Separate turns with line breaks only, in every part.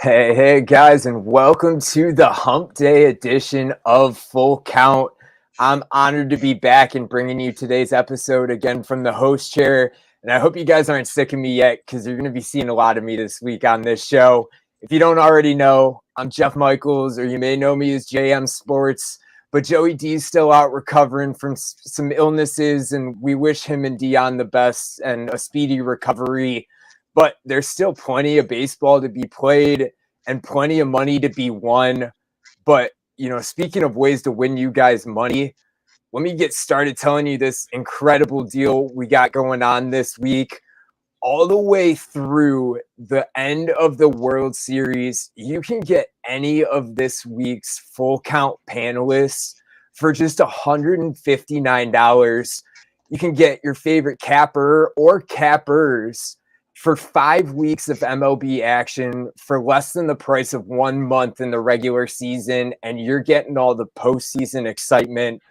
Hey guys, and welcome to the Hump Day edition of Full Count. I'm honored to be back and bringing you today's episode again from the host chair. And I hope you guys aren't sick of me yet, because you're going to be seeing a lot of me this week on this show. If you don't already know, I'm Jeff Michaels, or you may know me as JM Sports. But Joey D's still out recovering from some illnesses, and we wish him and Dion the best and a speedy recovery. But there's still plenty of baseball to be played and plenty of money to be won. But, speaking of ways to win you guys money, let me get started telling you this incredible deal we got going on this week. All the way through the end of the World Series, you can get any of this week's Full Count panelists for just $159. You can get your favorite capper or cappers for 5 weeks of MLB action for less than the price of 1 month in the regular season, and you're getting all the postseason excitement.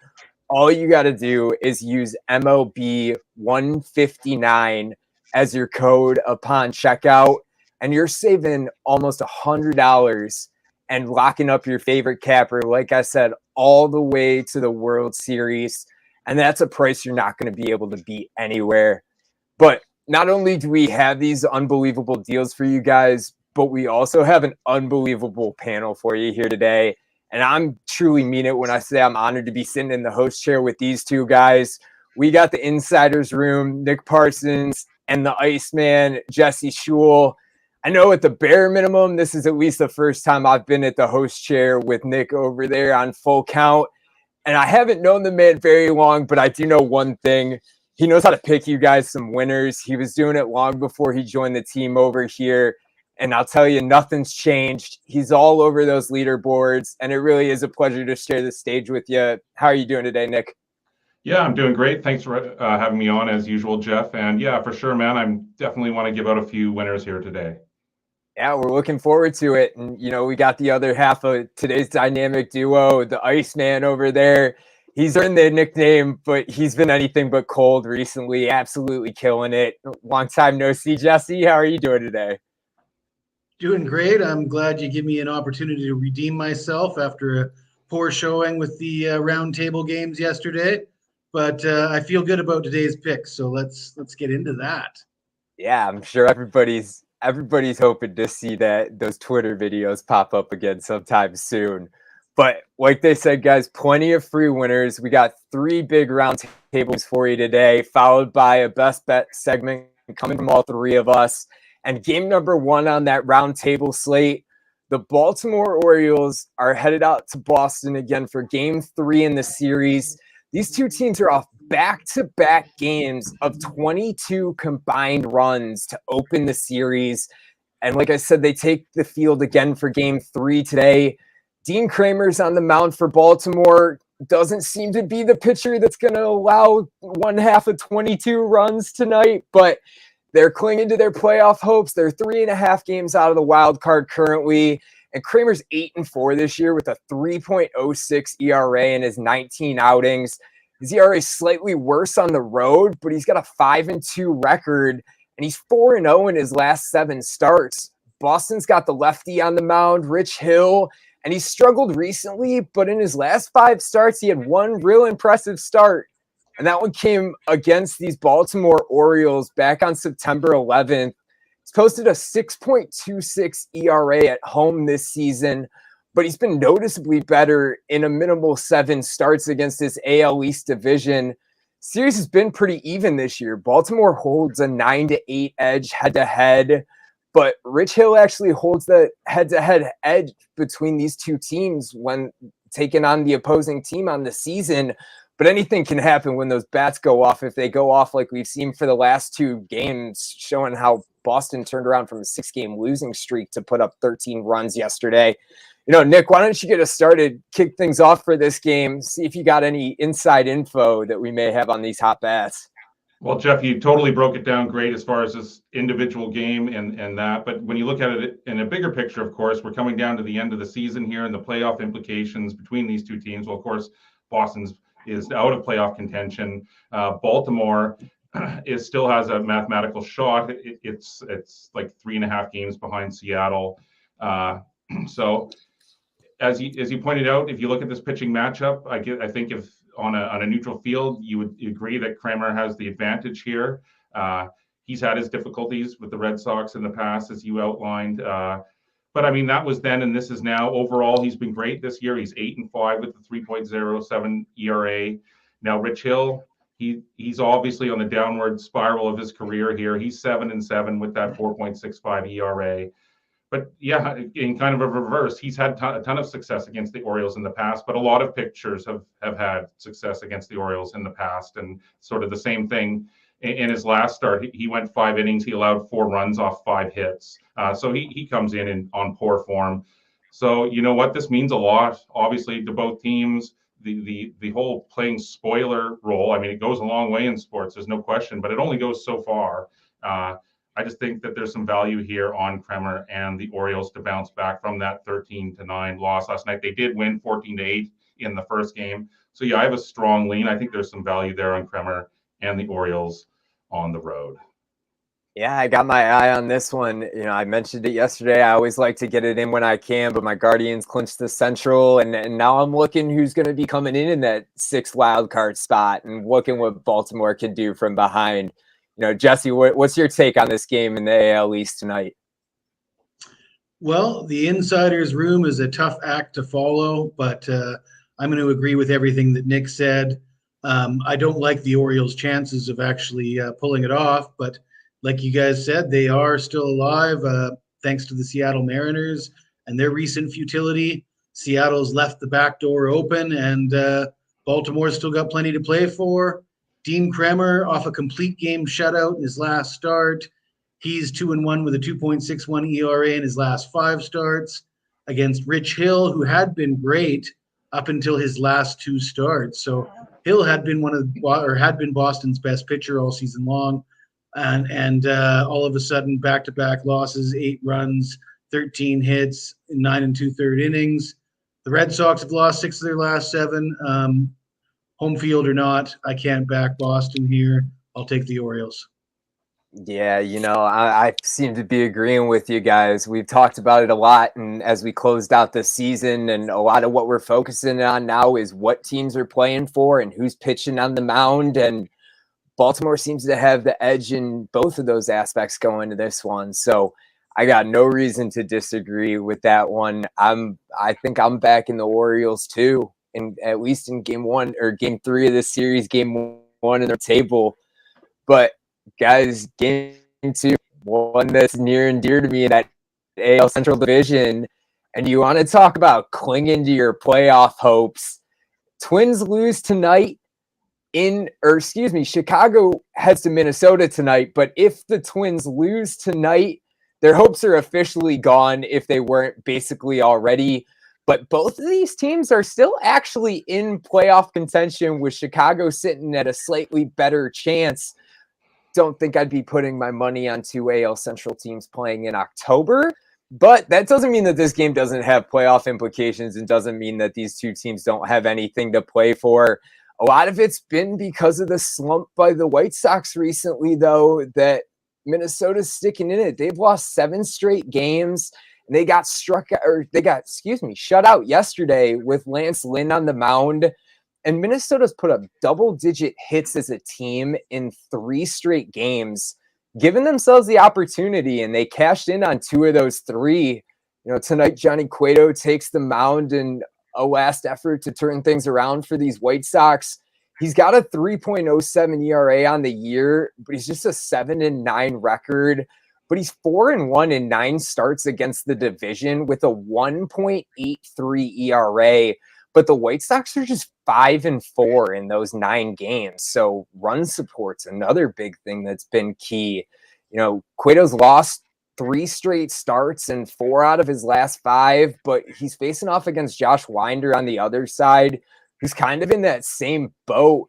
All you got to do is use MLB 159 as your code upon checkout, and you're saving almost $100 and locking up your favorite capper, like I said, all the way to the World Series. And that's a price you're not going to be able to beat anywhere. But not only do we have these unbelievable deals for you guys, but we also have an unbelievable panel for you here today. And I'm truly mean it when I say I'm honored to be sitting in the host chair with these two guys. We got the Insiders Room, Nick Parsons, and the Iceman, Jesse Schule. I know at the bare minimum, this is at least the first time I've been at the host chair with Nick over there on Full Count. And I haven't known the man very long, but I do know one thing. He knows how to pick you guys some winners. He was doing it long before he joined the team over here. And I'll tell you, nothing's changed. He's all over those leaderboards. And it really is a pleasure to share the stage with you. How are you doing today, Nick?
Yeah, I'm doing great. Thanks for having me on as usual, Jeff. And yeah, for sure, man, I definitely want to give out a few winners here today.
Yeah, we're looking forward to it. And, we got the other half of today's dynamic duo, the Iceman over there. He's earned the nickname, but he's been anything but cold recently. Absolutely killing it. Long time no see, Jesse. How are you doing today?
Doing great. I'm glad you give me an opportunity to redeem myself after a poor showing with the roundtable games yesterday. But I feel good about today's picks, so let's get into that.
Yeah, I'm sure everybody's hoping to see those Twitter videos pop up again sometime soon. But like they said, guys, plenty of free winners. We got 3 big round tables for you today, followed by a best bet segment coming from all 3 of us. And game number 1 on that round table slate, the Baltimore Orioles are headed out to Boston again for game 3 in the series. These two teams are off back-to-back games of 22 combined runs to open the series. And like I said, they take the field again for game 3 today. Dean Kramer's on the mound for Baltimore. Doesn't seem to be the pitcher that's going to allow 1/2 of 22 runs tonight, but they're clinging to their playoff hopes. They're 3.5 games out of the wild card currently. And Kramer's 8-4 this year with a 3.06 ERA in his 19 outings. His ERA is slightly worse on the road, but he's got a 5-2 record, and he's 4-0 in his last 7 starts. Boston's got the lefty on the mound, Rich Hill, and he's struggled recently, but in his last 5 starts, he had one real impressive start. And that one came against these Baltimore Orioles back on September 11th. He's posted a 6.26 ERA at home this season, but he's been noticeably better in a minimal 7 starts against this AL East division. Series has been pretty even this year. Baltimore holds a 9-8 edge head-to-head, but Rich Hill actually holds the head-to-head edge between these two teams when taking on the opposing team on the season. But anything can happen when those bats go off. If they go off like we've seen for the last 2 games, showing how Boston turned around from a 6-game losing streak to put up 13 runs yesterday. Nick, why don't you get us started, kick things off for this game, see if you got any inside info that we may have on these hot bats.
Well, Jeff, you totally broke it down great as far as this individual game and that. But when you look at it in a bigger picture, of course, we're coming down to the end of the season here and the playoff implications between these 2 teams. Well, of course, Boston's is out of playoff contention. Baltimore still has a mathematical shot. It's like 3.5 games behind Seattle. So as you pointed out, if you look at this pitching matchup, I think if on a neutral field, you would agree that Kramer has the advantage here. He's had his difficulties with the Red Sox in the past, as you outlined. But I mean, that was then, and this is now. Overall, he's been great this year. He's 8-5 with the 3.07 ERA. Now, Rich Hill, he's obviously on the downward spiral of his career here. He's 7-7 with that 4.65 ERA. But yeah, in kind of a reverse, he's had a ton of success against the Orioles in the past, but a lot of pitchers have had success against the Orioles in the past, and sort of the same thing. In his last start, he went 5 innings. He allowed 4 runs off 5 hits. So he comes in on poor form. So you know what? This means a lot, obviously, to both teams. The whole playing spoiler role, I mean, it goes a long way in sports, there's no question, but it only goes so far. I just think that there's some value here on Kremer and the Orioles to bounce back from that 13-9 loss last night. They did win 14-8 in the first game. So yeah, I have a strong lean. I think there's some value there on Kremer and the Orioles on the road.
Yeah, I got my eye on this one. I mentioned it yesterday. I always like to get it in when I can, but my Guardians clinched the Central, and now I'm looking who's going to be coming in that 6th wild card spot and looking what Baltimore can do from behind. Jesse, what's your take on this game in the AL East tonight?
Well, the insider's room is a tough act to follow, but I'm going to agree with everything that Nick said. I don't like the Orioles' chances of actually pulling it off, but like you guys said, they are still alive thanks to the Seattle Mariners and their recent futility. Seattle's left the back door open, and Baltimore's still got plenty to play for. Dean Kremer off a complete game shutout in his last start. He's 2-1 with a 2.61 ERA in his last 5 starts against Rich Hill, who had been great up until his last 2 starts. So Hill had been Boston's best pitcher all season long, and all of a sudden back-to-back losses, 8 runs, 13 hits in 9 2/3 innings. The Red Sox have lost 6 of their last 7. Home field or not, I can't back Boston here. I'll take the Orioles.
Yeah, I seem to be agreeing with you guys. We've talked about it a lot, and as we closed out the season, and a lot of what we're focusing on now is what teams are playing for and who's pitching on the mound, and Baltimore seems to have the edge in both of those aspects going to this one. So I got no reason to disagree with that one. I think I'm back in the Orioles too, and at least in game 1 or game 3 of this series, game 1 in their table. But guys, game 2, one that's near and dear to me in that AL Central Division, and you want to talk about clinging to your playoff hopes. Twins lose tonight. Chicago heads to Minnesota tonight, but if the Twins lose tonight, their hopes are officially gone if they weren't basically already. But both of these teams are still actually in playoff contention, with Chicago sitting at a slightly better chance. Don't think I'd be putting my money on 2 AL Central teams playing in October, but that doesn't mean that this game doesn't have playoff implications, and doesn't mean that these 2 teams don't have anything to play for. A lot of it's been because of the slump by the White Sox recently, though, that Minnesota's sticking in it. They've lost 7 straight games. And they got shut out yesterday with Lance Lynn on the mound. And Minnesota's put up double-digit hits as a team in 3 straight games, giving themselves the opportunity, and they cashed in on 2 of those 3. Tonight, Johnny Cueto takes the mound in a last effort to turn things around for these White Sox. He's got a 3.07 ERA on the year, but he's just a 7-9 record. But he's 4-1 in 9 starts against the division with a 1.83 ERA. But the White Sox are just 5-4 in those 9 games. So run support's another big thing that's been key. Cueto's lost 3 straight starts and 4 out of his last 5, but he's facing off against Josh Winder on the other side, who's kind of in that same boat.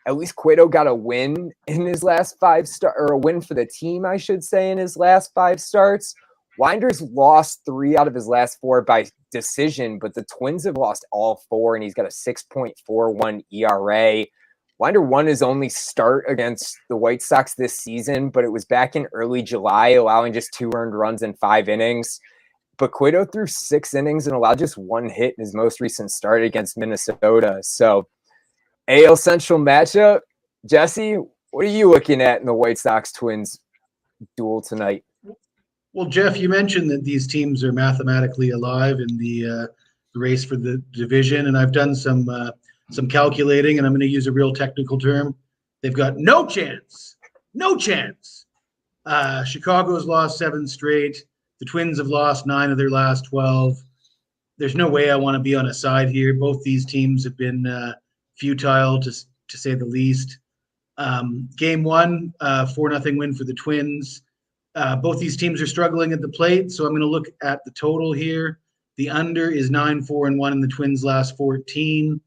At least Cueto got a win in his last 5 or a win for the team, I should say, in his last 5 starts. Winder's lost 3 out of his last 4 by decision, but the Twins have lost all 4, and he's got a 6.41 ERA. Winder won his only start against the White Sox this season, but it was back in early July, allowing just 2 earned runs in 5 innings. but Cueto threw 6 innings and allowed just 1 hit in his most recent start against Minnesota. So AL Central matchup, Jesse, what are you looking at in the White Sox Twins duel tonight?
Well, Jeff, you mentioned that these teams are mathematically alive in the race for the division, and I've done some calculating, and I'm going to use a real technical term. They've got no chance. No chance. Chicago's lost 7 straight. The Twins have lost 9 of their last 12. There's no way I want to be on a side here. Both these teams have been futile, to say the least. Game 1, 4-0 win for the Twins. Both these teams are struggling at the plate, so I'm going to look at the total here. The under is 9-4-1 in the Twins' last 14.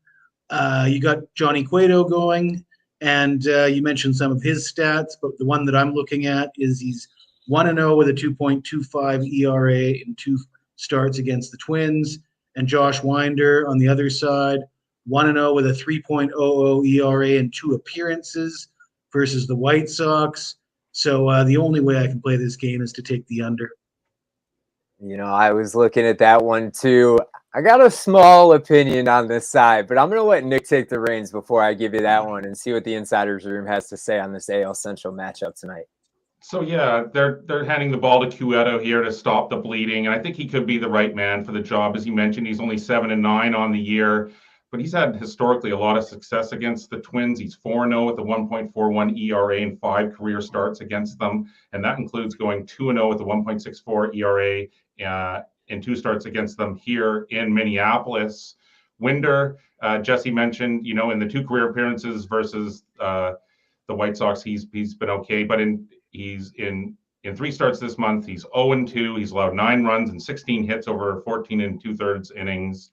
You got Johnny Cueto going, and you mentioned some of his stats, but the one that I'm looking at is he's 1-0 with a 2.25 ERA in 2 starts against the Twins, and Josh Winder on the other side, 1-0 with a 3.00 ERA in 2 appearances versus the White Sox. So the only way I can play this game is to take the under.
I was looking at that one too. I got a small opinion on this side, but I'm going to let Nick take the reins before I give you that one and see what the Insiders Room has to say on this AL Central matchup tonight.
So yeah, they're handing the ball to Cueto here to stop the bleeding, and I think he could be the right man for the job. As you mentioned, he's only 7-9 on the year, but he's had historically a lot of success against the Twins. He's 4-0 with a 1.41 ERA in 5 career starts against them, and that includes going 2-0 with a 1.64 ERA in 2 starts against them here in Minneapolis. Winder, Jesse mentioned, in the 2 career appearances versus the White Sox, he's been okay, but he's in 3 starts this month, he's 0-2. He's allowed 9 runs and 16 hits over 14 2/3 innings.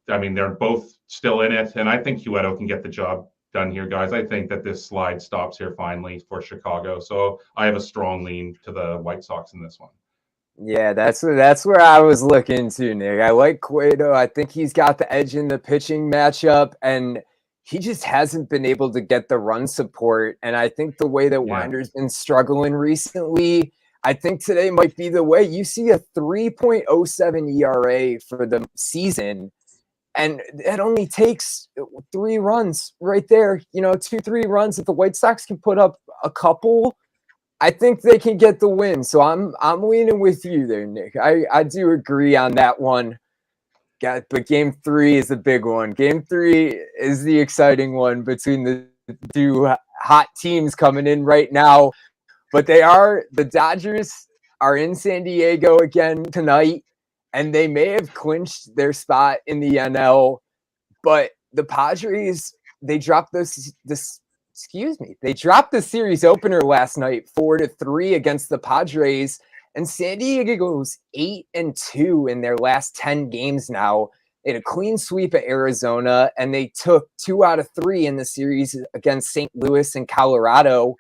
They're both still in it, and I think Cueto can get the job done here, guys. I think that this slide stops here finally for Chicago, so I have a strong lean to the White Sox in this one.
Yeah, that's where I was looking to, Nick. I like Cueto. I think he's got the edge in the pitching matchup, and he just hasn't been able to get the run support. And I think the way that Winder's been struggling recently, I think today might be the way. You see a 3.07 ERA for the season, and it only takes 3 runs right there. 2-3 runs. If the White Sox can put up a couple, I think they can get the win. So I'm leaning with you there, Nick. I do agree on that one. But Game 3 is the big one. Game 3 is the exciting one between the 2 hot teams coming in right now. But the Dodgers are in San Diego again tonight, and they may have clinched their spot in the NL. But the Padres, they dropped the series opener last night 4-3 against the Padres. And San Diego goes 8-2 in their last 10 games now. They had a clean sweep at Arizona, and they took 2 out of 3 in the series against St. Louis and Colorado.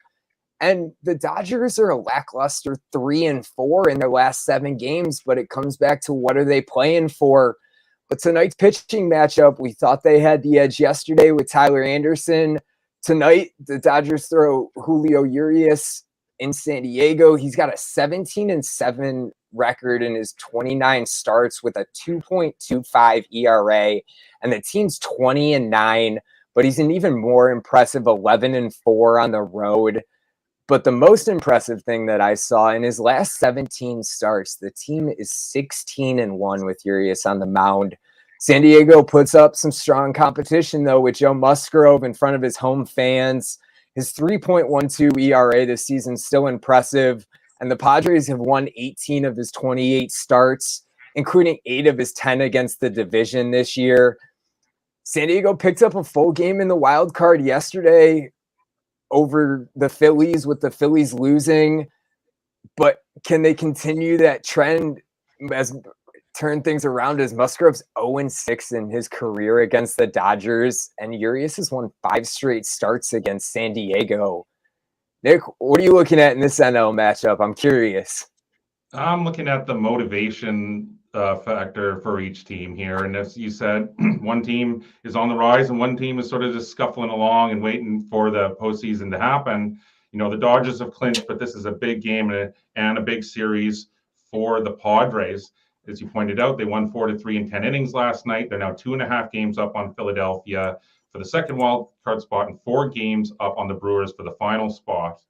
And the Dodgers are a lackluster 3-4 in their last 7 games, but it comes back to what are they playing for? But tonight's pitching matchup, we thought they had the edge yesterday with Tyler Anderson. Tonight, the Dodgers throw Julio Urias in San Diego. He's got a 17-7 record in his 29 starts with a 2.25 ERA, and the team's 20-9, but he's an even more impressive 11-4 on the road. But the most impressive thing that I saw in his last 17 starts, the team is 16-1 with Urias on the mound. San Diego puts up some strong competition, though, with Joe Musgrove in front of his home fans. His 3.12 ERA this season is still impressive, and the Padres have won 18 of his 28 starts, including 8 of his 10 against the division this year. San Diego picked up a full game in the wild card yesterday over the Phillies, with the Phillies losing, but can they continue that trend as turn things around as Musgrove's 0-6 in his career against the Dodgers, and Urias has won 5 straight starts against San Diego? Nick, what are you looking at in this NL matchup? I'm curious.
I'm looking at the motivation factor for each team here. And as you said, one team is on the rise and one team is sort of just scuffling along and waiting for the postseason to happen. The Dodgers have clinched, but this is a big game and a big series for the Padres. As you pointed out, they won 4-3 in 10 innings last night. They're now 2.5 games up on Philadelphia for the second wild card spot and 4 games up on the Brewers for the final spot.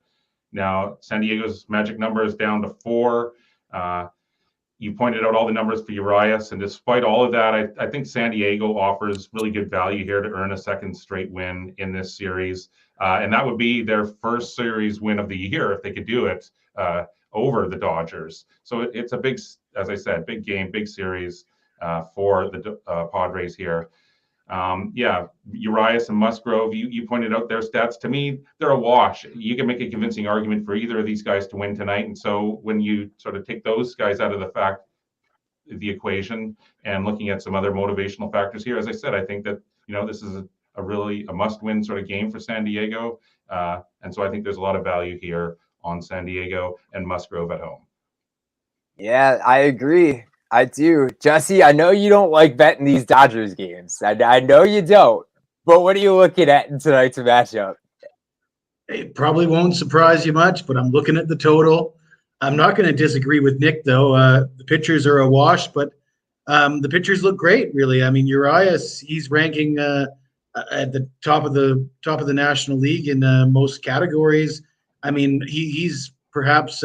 Now, San Diego's magic number is down to 4. You pointed out all the numbers for Urias, and despite all of that, I think San Diego offers really good value here to earn a second straight win in this series. And that would be their first series win of the year if they could do it over the Dodgers. So it's a big, as I said, big game, big series for the Padres here. Urias and Musgrove, you pointed out their stats. To me, they're a wash. You can make a convincing argument for either of these guys to win tonight. And so when you sort of take those guys out of the equation and looking at some other motivational factors here, as I said, I think that, this is a really must-win sort of game for San Diego. And so I think there's a lot of value here on San Diego and Musgrove at home. Yeah,
I agree. I do. Jesse, I know you don't like betting these Dodgers games. I know you don't. But what are you looking at in tonight's matchup?
It probably won't surprise you much, but I'm looking at the total. I'm not going to disagree with Nick, though. The pitchers are a wash, but the pitchers look great, really. I mean, Urias, he's ranking at the top of the National League in most categories. I mean, he's perhaps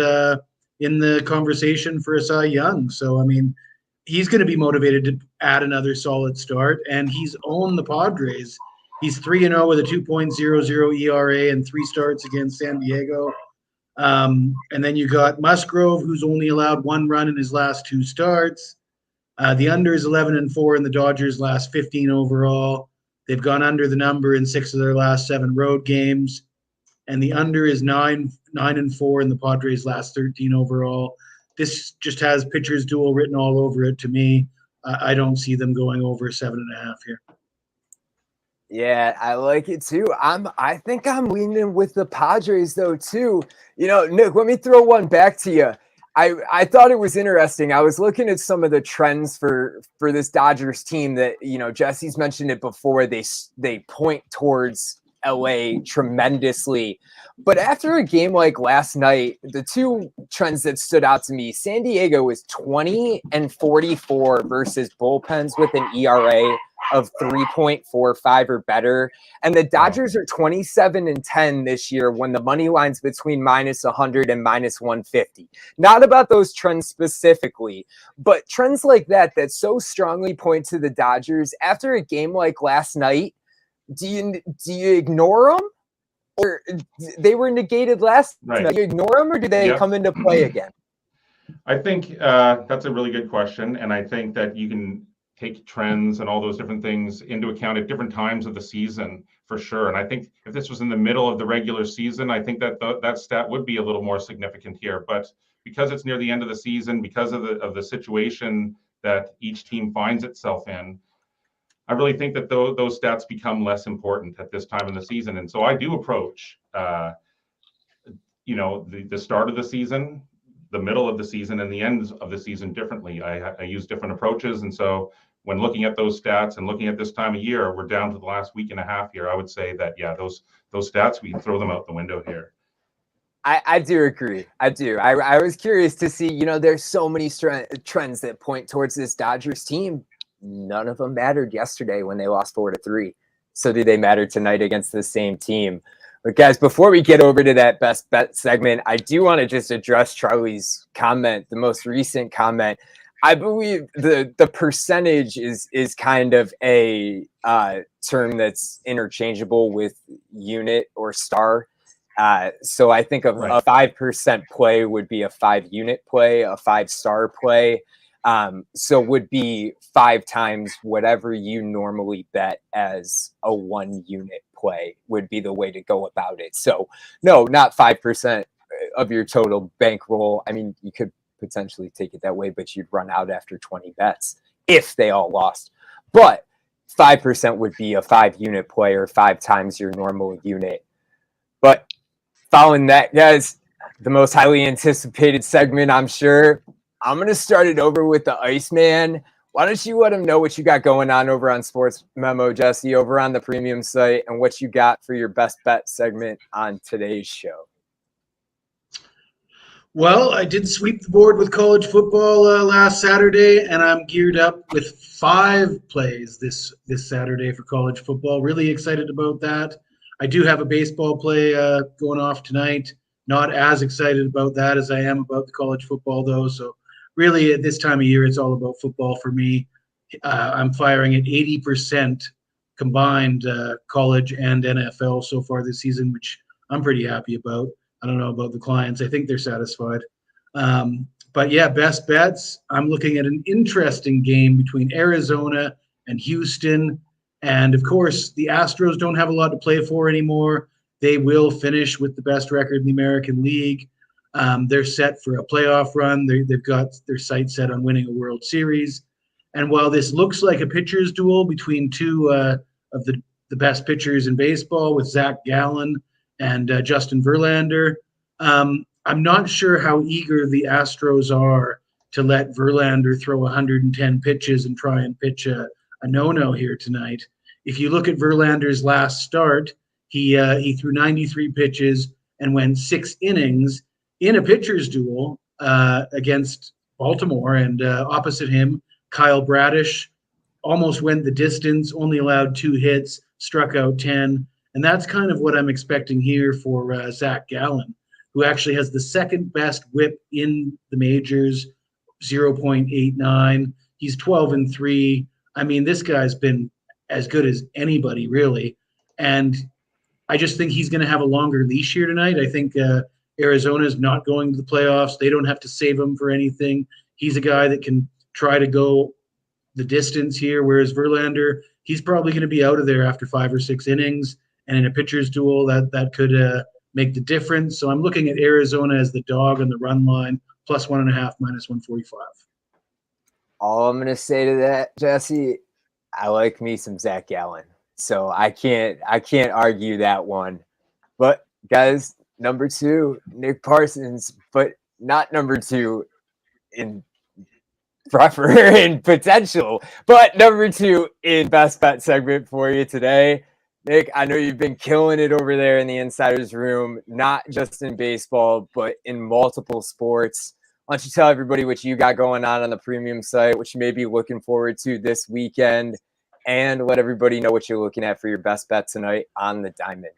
in the conversation for a Cy Young. So, I mean, he's going to be motivated to add another solid start, and he's owned the Padres. He's 3-0 with a 2.00 ERA and 3 starts against San Diego. And then you got Musgrove, who's only allowed 1 run in his last 2 starts. The under is 11-4 in the Dodgers' last 15 overall. They've gone under the number in 6 of their last 7 road games. And the under is 9-4 in the Padres' last 13 overall. This just has pitchers duel written all over it to me. I don't see them going over 7.5 here.
Yeah, I like it too. I think I'm leaning with the Padres though too. Nick, let me throw one back to you. I thought it was interesting. I was looking at some of the trends for this Dodgers team that, Jesse's mentioned it before. They point towards LA tremendously. But after a game like last night, the 2 trends that stood out to me, San Diego was 20-44 versus bullpens with an ERA of 3.45 or better. And the Dodgers are 27-10 this year when the money line's between -100 and -150. Not about those trends specifically, but trends like that so strongly point to the Dodgers. After a game like last night, do you ignore them, or they were negated last night? Do you ignore them, or do they come into play again?
I think that's a really good question, and I think that you can take trends and all those different things into account at different times of the season for sure. And I think if this was in the middle of the regular season, I think that that stat would be a little more significant here. But because it's near the end of the season, because of the situation that each team finds itself in, I really think that those stats become less important at this time in the season. And so I do approach, the start of the season, the middle of the season, and the end of the season differently. I use different approaches. And so when looking at those stats and looking at this time of year, we're down to the last week and a half here. I would say that, those stats, we can throw them out the window here.
I do agree. I do. I was curious to see, there's so many trends that point towards this Dodgers team. None of them mattered yesterday when they lost 4-3. So do they matter tonight against the same team? But guys, before we get over to that best bet segment, I do want to just address Charlie's comment, the most recent comment. I believe the percentage is kind of a term that's interchangeable with unit or star. So I think a 5% play would be a 5-unit play, a 5-star play. So would be 5 times whatever you normally bet as a 1-unit play would be the way to go about it. So no, not 5% of your total bankroll. I mean, you could potentially take it that way, but you'd run out after 20 bets if they all lost. But 5% would be a 5-unit play or 5 times your normal unit. But following that, guys, the most highly anticipated segment, I'm sure. I'm going to start it over with the Iceman. Why don't you let him know what you got going on over on SportsMemo, Jesse, over on the premium site, and what you got for your best bet segment on today's show?
Well, I did sweep the board with college football last Saturday, and I'm geared up with 5 plays this Saturday for college football. Really excited about that. I do have a baseball play going off tonight. Not as excited about that as I am about the college football, though. So, really, at this time of year, it's all about football for me. I'm firing at 80% combined college and NFL so far this season, which I'm pretty happy about. I don't know about the clients. I think they're satisfied. But yeah, best bets. I'm looking at an interesting game between Arizona and Houston. And of course, the Astros don't have a lot to play for anymore. They will finish with the best record in the American League. They're set for a playoff run. They've got their sights set on winning a World Series. And while this looks like a pitcher's duel between two of the best pitchers in baseball with Zach Gallen and Justin Verlander, I'm not sure how eager the Astros are to let Verlander throw 110 pitches and try and pitch a no-no here tonight. If you look at Verlander's last start, he threw 93 pitches and went 6 innings in a pitcher's duel against Baltimore, and opposite him, Kyle Bradish almost went the distance, only allowed 2 hits, struck out 10. And that's kind of what I'm expecting here for Zach Gallen, who actually has the second best whip in the majors, 0.89. He's 12-3. I mean, this guy's been as good as anybody, really. And I just think he's going to have a longer leash here tonight. I think Arizona's not going to the playoffs. They don't have to save him for anything. He's a guy that can try to go the distance here, whereas Verlander, he's probably going to be out of there after 5 or 6 innings. And in a pitcher's duel, that could make the difference. So I'm looking at Arizona as the dog on the run line, plus 1.5, minus 145.
All I'm gonna say to that, Jesse, I like me some Zach Gallen, so I can't argue that one. But guys, number 2, Nick Parsons, but not number 2 in proper in potential, but number 2 in best bet segment for you today. Nick, I know you've been killing it over there in the insiders room, not just in baseball, but in multiple sports. Why don't you tell everybody what you got going on the premium site, what you may be looking forward to this weekend, and let everybody know what you're looking at for your best bet tonight on the diamond.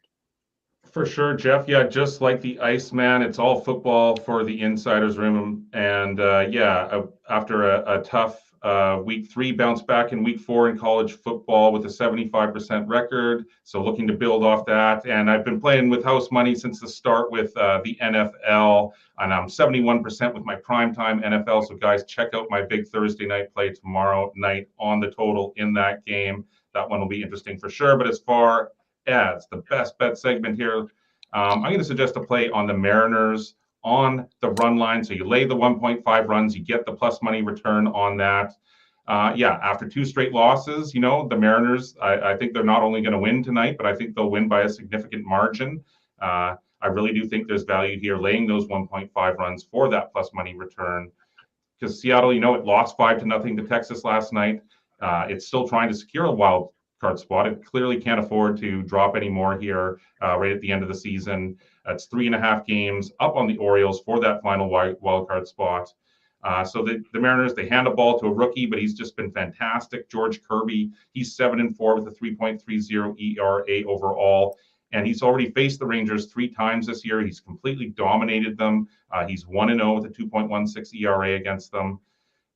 For sure, Jeff. Yeah, just like the Iceman, it's all football for the insiders room. And after a tough week 3, bounce back in week 4 in college football with a 75% record. So looking to build off that. And I've been playing with house money since the start with the NFL. And I'm 71% with my primetime NFL. So guys, check out my big Thursday night play tomorrow night on the total in that game. That one will be interesting for sure. But as far as the best bet segment here, I'm going to suggest a play on the Mariners on the run line. So you lay the 1.5 runs, you get the plus money return on that. After 2 straight losses, the Mariners, I think they're not only going to win tonight, but I think they'll win by a significant margin. I really do think there's value here laying those 1.5 runs for that plus money return, because Seattle, it lost 5-0 to Texas last night. It's still trying to secure a wild card spot. It clearly can't afford to drop any more here right at the end of the season. It's 3.5 games up on the Orioles for that final wild card spot. So the Mariners, they hand a ball to a rookie, but he's just been fantastic. George Kirby, he's 7-4 with a 3.30 ERA overall. And he's already faced the Rangers 3 times this year. He's completely dominated them. He's 1-0 with a 2.16 ERA against them.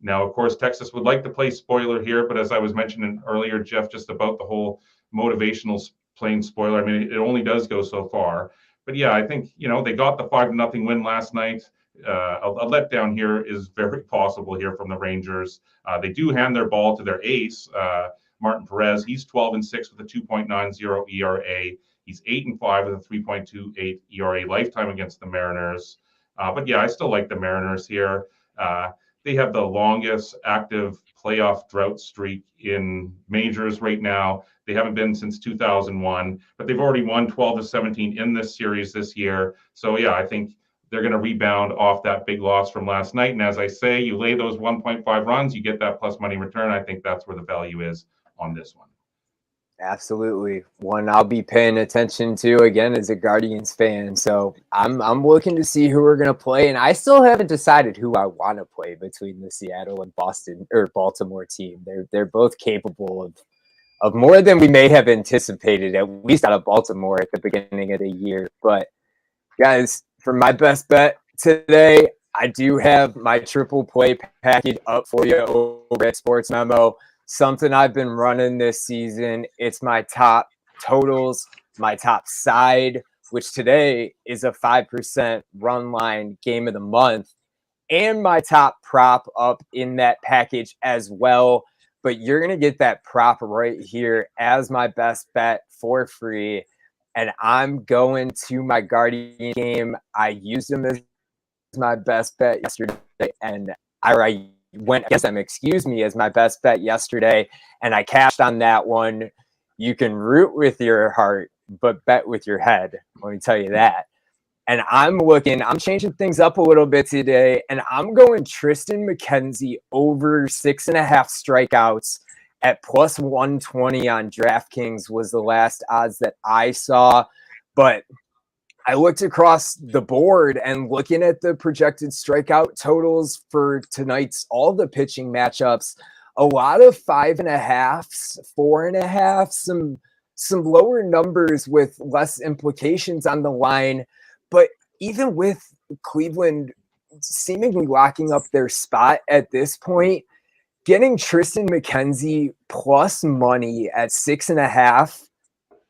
Now, of course, Texas would like to play spoiler here, but as I was mentioning earlier, Jeff, just about the whole motivational playing spoiler, I mean, it only does go so far. But yeah, I think, they got the 5-0 win last night. A letdown here is very possible here from the Rangers. They do hand their ball to their ace, Martin Perez. He's 12-6 with a 2.90 ERA. He's 8-5 with a 3.28 ERA lifetime against the Mariners. But yeah, I still like the Mariners here. They have the longest active playoff drought streak in majors right now. They haven't been since 2001, but they've already won 12-17 in this series this year. So yeah, I think they're going to rebound off that big loss from last night. And as I say, you lay those 1.5 runs, you get that plus money return. I think that's where the value is on this one.
Absolutely. One I'll be paying attention to again as a Guardians fan. So I'm looking to see who we're gonna play, and I still haven't decided who I want to play between the Seattle and Boston or Baltimore team. They're both capable of more than we may have anticipated, at least out of Baltimore at the beginning of the year. But guys, for my best bet today, I do have my triple play package up for you over at SportsMemo. Something I've been running this season. It's my top totals, my top side, which today is a 5% run line game of the month, and my top prop up in that package as well. But you're going to get that prop right here as my best bet for free. And I'm going to my Guardian game. I used him as my best bet yesterday, and I went against them, as my best bet yesterday, and I cashed on that one. You can root with your heart, but bet with your head. Let me tell you that. And I'm changing things up a little bit today, and I'm going Tristan McKenzie over 6.5 strikeouts at plus 120 on DraftKings was the last odds that I saw. But I looked across the board and looking at the projected strikeout totals for tonight's all the pitching matchups, a lot of 5.5s, 4.5, some lower numbers with less implications on the line. But even with Cleveland seemingly locking up their spot at this point, getting Tristan McKenzie plus money at 6.5,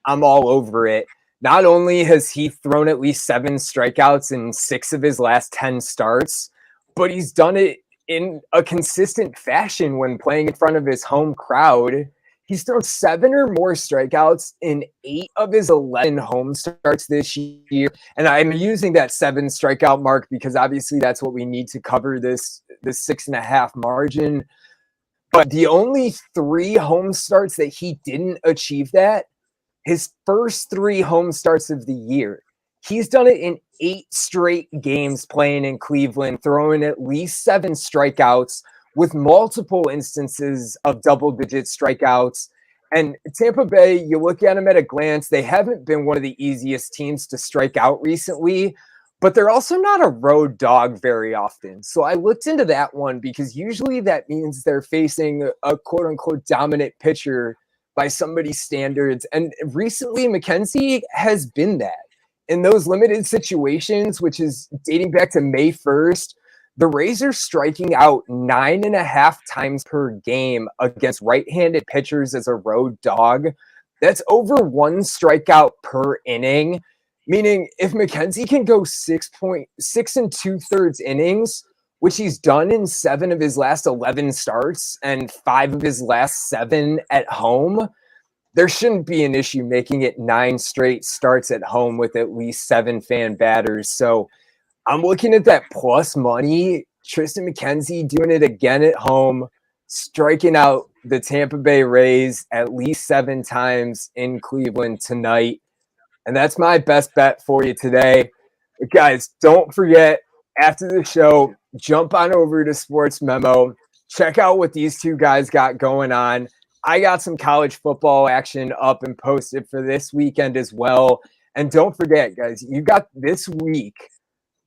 I'm all over it. Not only has he thrown at least 7 strikeouts in 6 of his last 10 starts, but he's done it in a consistent fashion when playing in front of his home crowd. He's thrown 7 or more strikeouts in 8 of his 11 home starts this year. And I'm using that 7 strikeout mark because obviously that's what we need to cover this 6.5 margin. But the only 3 home starts that he didn't achieve that, his first 3 home starts of the year. He's done it in 8 straight games playing in Cleveland, throwing at least 7 strikeouts with multiple instances of double-digit strikeouts. And Tampa Bay, you look at them at a glance, they haven't been one of the easiest teams to strike out recently, but they're also not a road dog very often. So I looked into that one because usually that means they're facing a quote-unquote dominant pitcher by somebody's standards. And recently, McKenzie has been that. In those limited situations, which is dating back to May 1st, the Rays are striking out 9.5 times per game against right-handed pitchers as a road dog. That's over 1 strikeout per inning, meaning if McKenzie can go 6 2/3 innings, which he's done in 7 of his last 11 starts and 5 of his last 7 at home, there shouldn't be an issue making it 9 straight starts at home with at least 7 fan batters. So I'm looking at that plus money. Tristan McKenzie doing it again at home, striking out the Tampa Bay Rays at least 7 times in Cleveland tonight. And that's my best bet for you today. But guys, don't forget, after the show, jump on over to SportsMemo. Check out what these 2 guys got going on. I got some college football action up and posted for this weekend as well. And don't forget, guys, you got this week.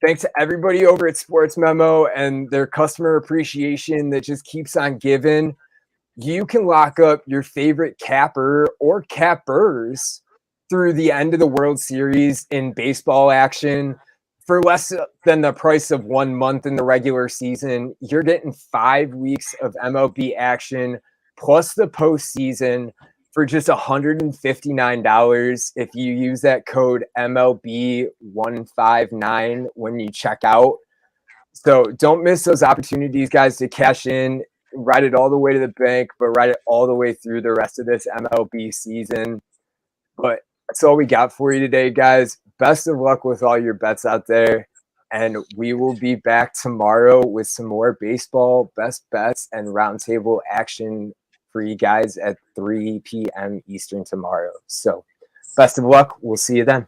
Thanks to everybody over at SportsMemo and their customer appreciation that just keeps on giving. You can lock up your favorite capper or cappers through the end of the World Series in baseball action. For less than the price of 1 month in the regular season, you're getting 5 weeks of MLB action plus the postseason for just $159 if you use that code MLB159 when you check out. So don't miss those opportunities, guys, to cash in, ride it all the way to the bank, but ride it all the way through the rest of this MLB season. But that's all we got for you today, guys. Best of luck with all your bets out there. And we will be back tomorrow with some more baseball best bets and roundtable action for you guys at 3 p.m. Eastern tomorrow. So best of luck. We'll see you then.